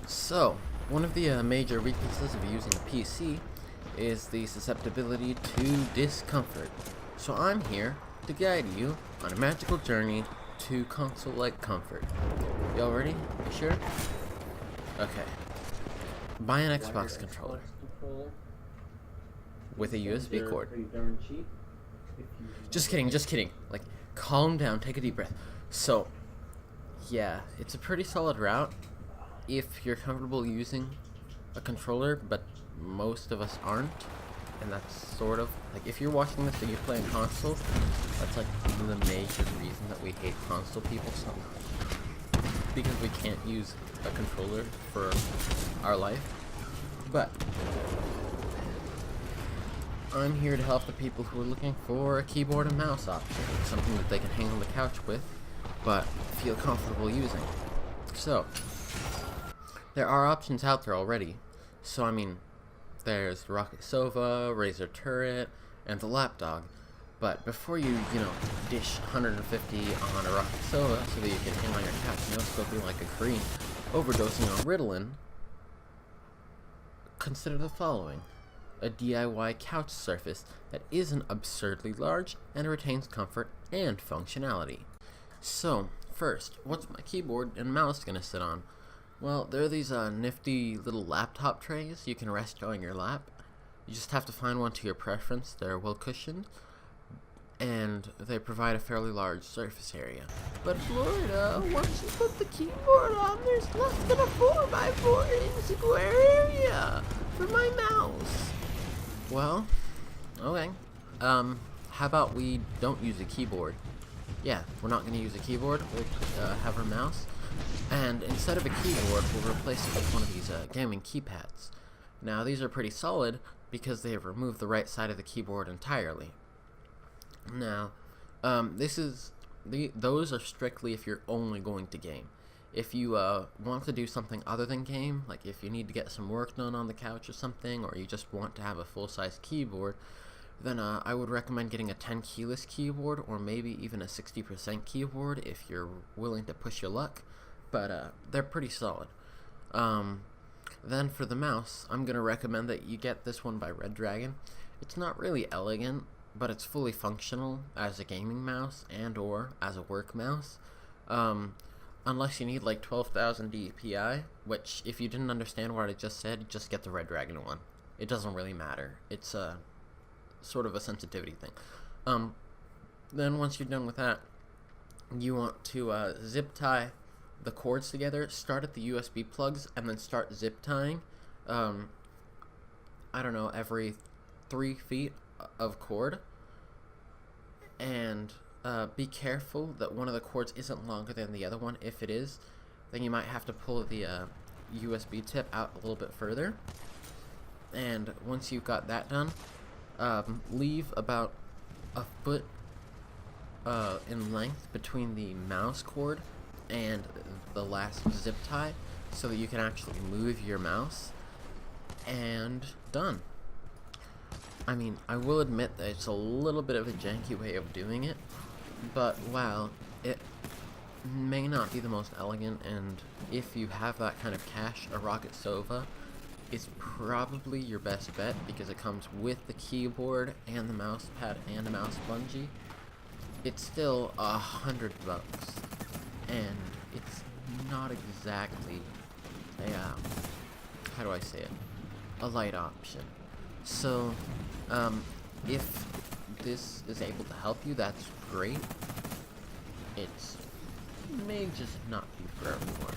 So, one of the major weaknesses of using a PC is the susceptibility to discomfort. So I'm here to guide you on a magical journey to console-like comfort. Y'all ready? You sure? Okay. Buy an Xbox controller with a USB cord. Just kidding. Like, calm down, take a deep breath. So, yeah, it's a pretty solid route if you're comfortable using a controller, but most of us aren't. And that's sort of like, if you're watching this and you play on console, that's like the major reason that we hate console people so much, because we can't use a controller for our life. But I'm here to help the people who are looking for a keyboard and mouse option, something that they can hang on the couch with but feel comfortable using. So there are options out there already. So I mean, there's the Rocket Sova, Razer Turret, and the Lapdog. But before you dish 150 on a Rocket Sova so that you can hang on your couch and you'll still feel like a Korean overdosing on Ritalin, consider the following: a DIY couch surface that isn't absurdly large and retains comfort and functionality. So, first, what's my keyboard and mouse gonna sit on? Well, there are these nifty little laptop trays you can rest on your lap. You just have to find one to your preference. They're well cushioned, and they provide a fairly large surface area. But Florida, once you put the keyboard on, there's less than a 4x4 square area for my mouse. Well, okay. How about we don't use a keyboard? Yeah, we're not going to use a keyboard. We'll have our mouse. And instead of a keyboard, we'll replace it with one of these gaming keypads. Now, these are pretty solid because they have removed the right side of the keyboard entirely. Now, those are strictly if you're only going to game. If you want to do something other than game, like if you need to get some work done on the couch or something, or you just want to have a full-size keyboard, then I would recommend getting a 10 keyless keyboard, or maybe even a 60% keyboard if you're willing to push your luck. But they're pretty solid. Then for the mouse, I'm going to recommend that you get this one by Red Dragon. It's not really elegant, but it's fully functional as a gaming mouse and or as a work mouse. Unless you need like 12,000 DPI, which if you didn't understand what I just said, just get the Red Dragon one. It doesn't really matter. It's a sort of a sensitivity thing. Then once you're done with that, you want to zip tie the cords together, start at the USB plugs, and then start zip tying, I don't know, every 3 feet of cord. And be careful that one of the cords isn't longer than the other one. If it is, then you might have to pull the USB tip out a little bit further. And once you've got that done, leave about a foot in length between the mouse cord and the last zip tie so that you can actually move your mouse, and done. I mean, I will admit that it's a little bit of a janky way of doing it, but wow, it may not be the most elegant, and if you have that kind of cash, a Rocket Sova is probably your best bet because it comes with the keyboard and the mouse pad and a mouse bungee. It's still $100, and it's not exactly a how do I say it? A light option. So, if this is able to help you, that's great. It may just not be for everyone.